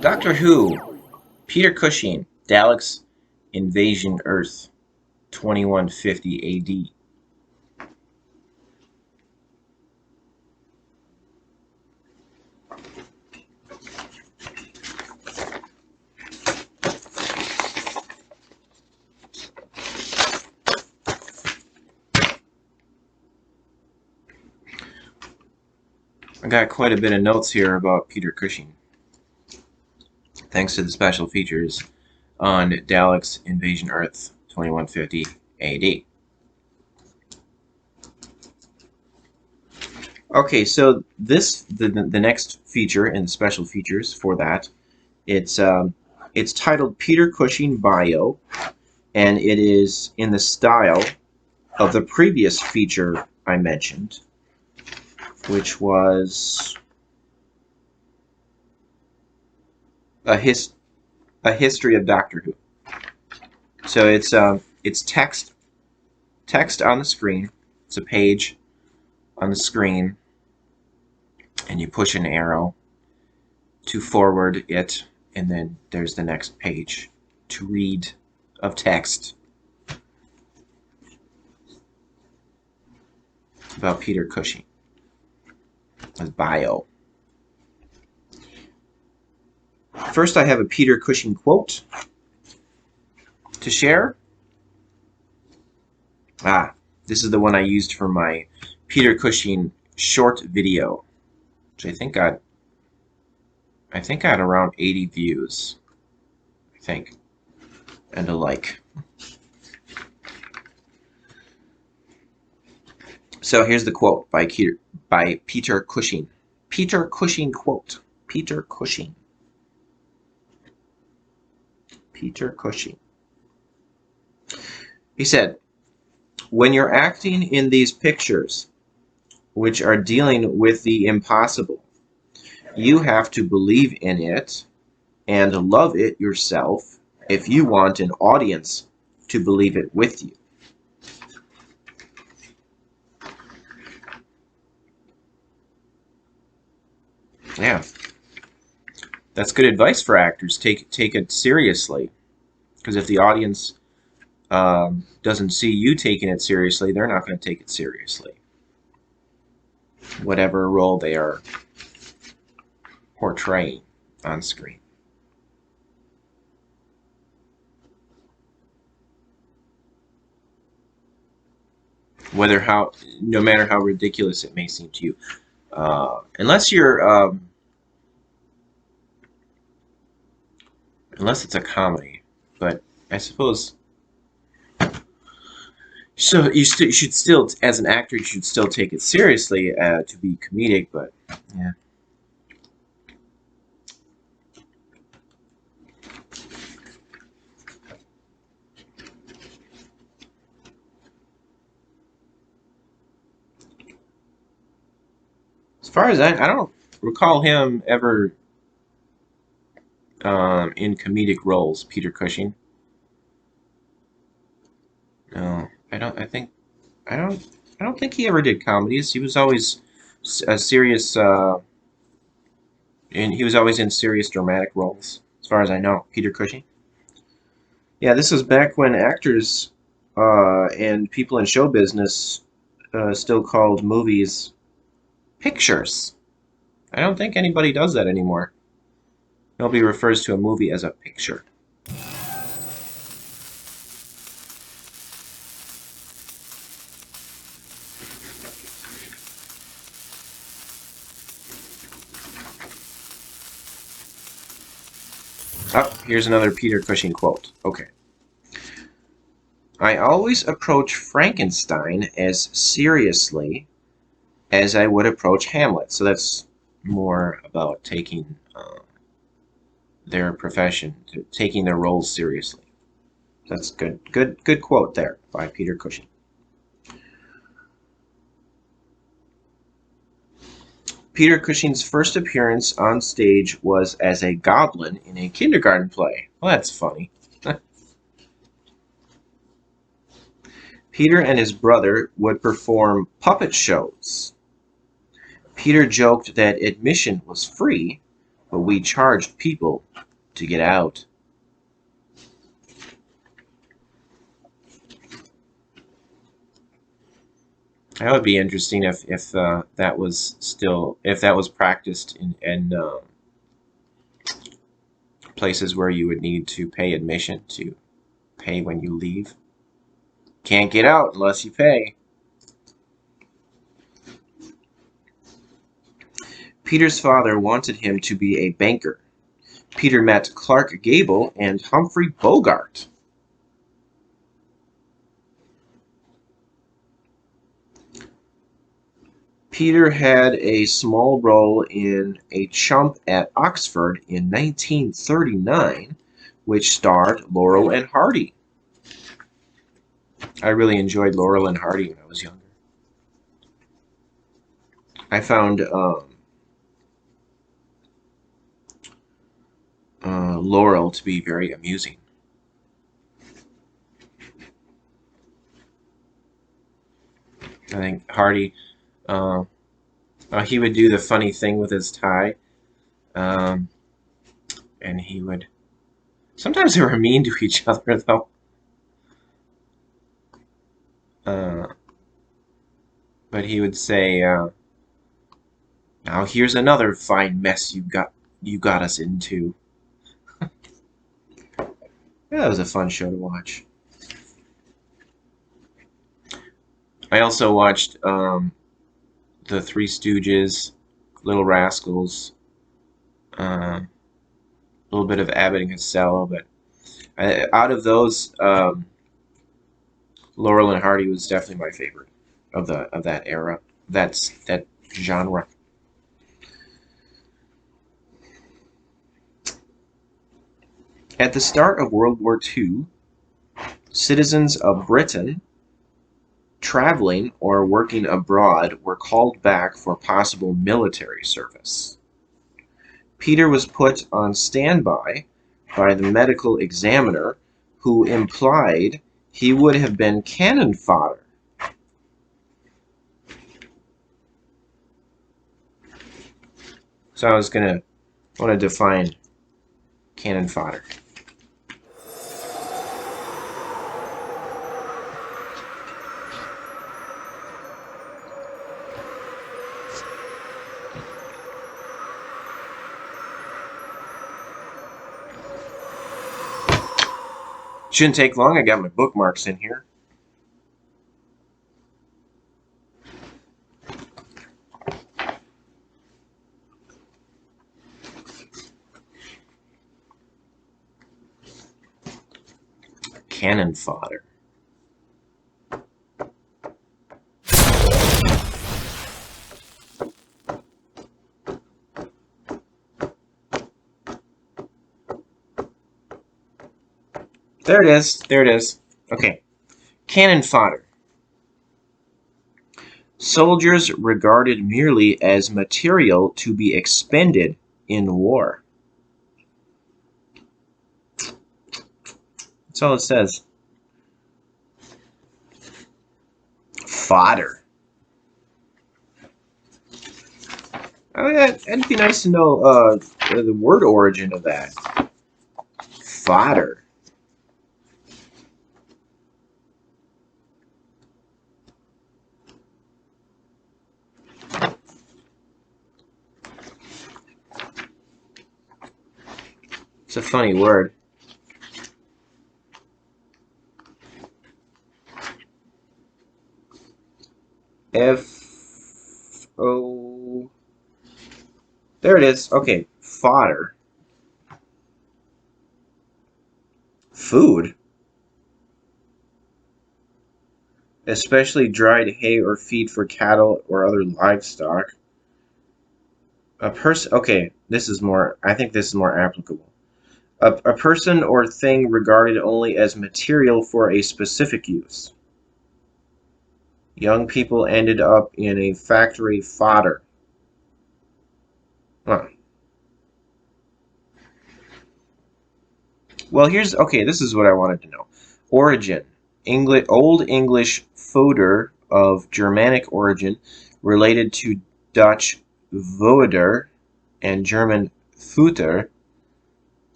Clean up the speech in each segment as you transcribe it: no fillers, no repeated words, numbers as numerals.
Doctor Who, Peter Cushing, Daleks, Invasion Earth, 2150 AD. I got quite a bit of notes here about Peter Cushing, thanks to the special features on Daleks Invasion Earth 2150 AD. Okay, so the next feature in the special features for that, it's titled Peter Cushing Bio, and it is in the style of the previous feature I mentioned, which was a history of Doctor Who. So it's text on the screen. It's a page on the screen, and you push an arrow to forward it, and then there's the next page to read of text about Peter Cushing, his bio. First, I have a Peter Cushing quote to share. This is the one I used for my Peter Cushing short video, which I think got around 80 views, I think, and a like. So here's the quote by Peter Cushing. Peter Cushing quote. Peter Cushing. Peter Cushing. He said, "When you're acting in these pictures, which are dealing with the impossible, you have to believe in it and love it yourself if you want an audience to believe it with you." Yeah, that's good advice for actors. Take it seriously, because if the audience doesn't see you taking it seriously, they're not going to take it seriously, whatever role they are portraying on screen. No matter how ridiculous it may seem to you, unless it's a comedy, but I suppose. So you should still, as an actor, you should still take it seriously to be comedic, but yeah. As far as I don't recall him ever in comedic roles, Peter Cushing. No, I don't. I don't think he ever did comedies. He was always a serious, and he was always in serious dramatic roles, as far as I know. Peter Cushing. Yeah, this was back when actors and people in show business still called movies pictures. I don't think anybody does that anymore. Nobody refers to a movie as a picture. Oh, here's another Peter Cushing quote. Okay. "I always approach Frankenstein as seriously as I would approach Hamlet." So that's more about taking their profession, taking their roles seriously. That's good. Good quote there by Peter Cushing. Peter Cushing's first appearance on stage was as a goblin in a kindergarten play. Well, that's funny. Peter and his brother would perform puppet shows. Peter joked that admission was free, but we charged people to get out. That would be interesting if that was still if that was practiced in places where you would need to pay admission to pay when you leave. Can't get out unless you pay. Peter's father wanted him to be a banker. Peter met Clark Gable and Humphrey Bogart. Peter had a small role in A Chump at Oxford in 1939, which starred Laurel and Hardy. I really enjoyed Laurel and Hardy when I was younger. I found Laurel to be very amusing. I think Hardy, he would do the funny thing with his tie, and he would. Sometimes they were mean to each other, though. But he would say, "Now here's another fine mess you got us into." Yeah, that was a fun show to watch. I also watched The Three Stooges, Little Rascals, a little bit of Abbott and Costello, but out of those, Laurel and Hardy was definitely my favorite of that era, that genre. At the start of World War II, citizens of Britain traveling or working abroad were called back for possible military service. Peter was put on standby by the medical examiner, who implied he would have been cannon fodder. So I want to define cannon fodder. Shouldn't take long. I got my bookmarks in here. Cannon fodder. There it is. There it is. Okay. Cannon fodder. Soldiers regarded merely as material to be expended in war. That's all it says. Fodder. Oh, yeah, it'd be nice to know the word origin of that. Fodder. It's a funny word. F-O... There it is. Okay, fodder. Food. Especially dried hay or feed for cattle or other livestock. A person. Okay, this is more. I think this is more applicable. A person or thing regarded only as material for a specific use. Young people ended up in a factory fodder. Huh. Well, okay, this is what I wanted to know. Origin. Old English foeder of Germanic origin, related to Dutch voeder and German futter,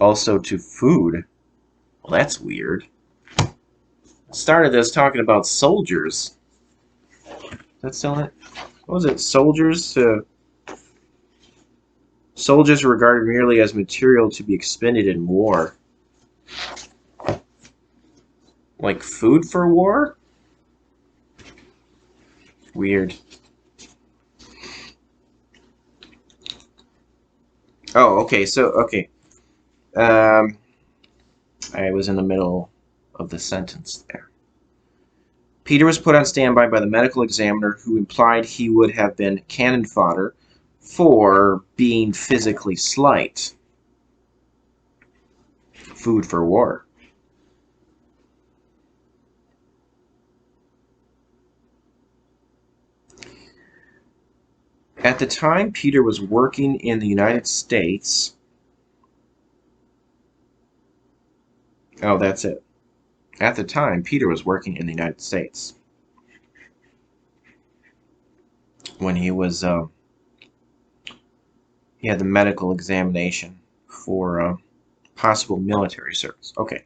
also to food. Well, that's weird. Started this talking about soldiers. That's still it? What was it? Soldiers regarded merely as material to be expended in war. Like food for war? Weird. Oh, okay. Okay. Um, I was in the middle of the sentence there. Peter was put on standby by the medical examiner, who implied he would have been cannon fodder for being physically slight. Food for war. At the time Peter was working in the United States... Oh, that's it. At the time, Peter was working in the United States when he had the medical examination for possible military service. Okay.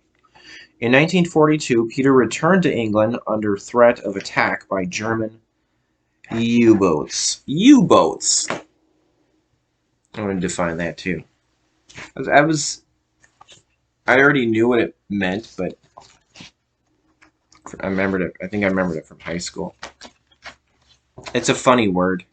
In 1942, Peter returned to England under threat of attack by German U-boats. U-boats! I'm going to define that too. I already knew what it meant, but I remembered it. I think I remembered it from high school. It's a funny word.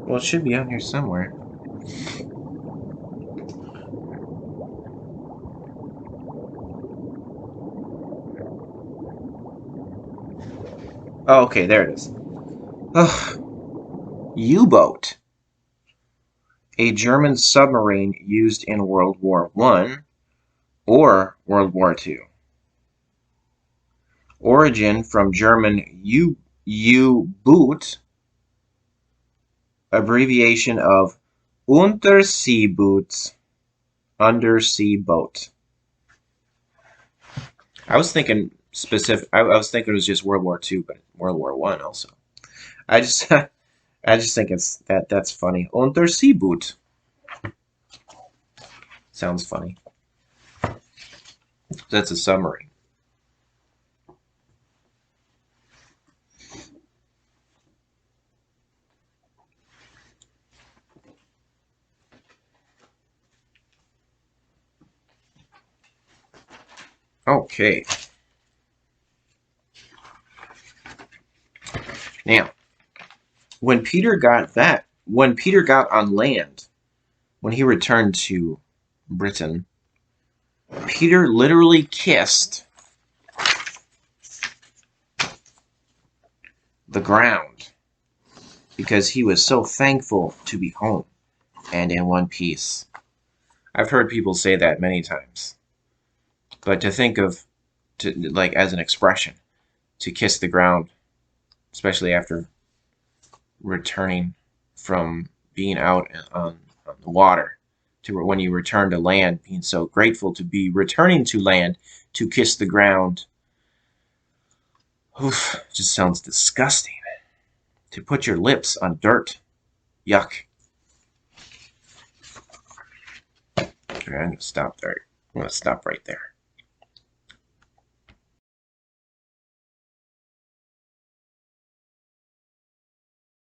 Well, it should be on here somewhere. Oh, okay, there it is. U-boat. A German submarine used in World War I or World War II. Origin from German U-boot, abbreviation of Unterseeboot, undersea boat. I was thinking specific. I was thinking it was just World War II, but World War I also. I just think that's funny. Unterseeboot sounds funny. That's a submarine. Okay. Now, when Peter got on land, when he returned to Britain, Peter literally kissed the ground because he was so thankful to be home and in one piece. I've heard people say that many times. But to think of, like as an expression, to kiss the ground, especially after returning from being out on the water, to when you return to land, being so grateful to be returning to land, to kiss the ground. Oof, just sounds disgusting. To put your lips on dirt. Yuck. Okay, I'm going to stop there. I'm going to stop right there.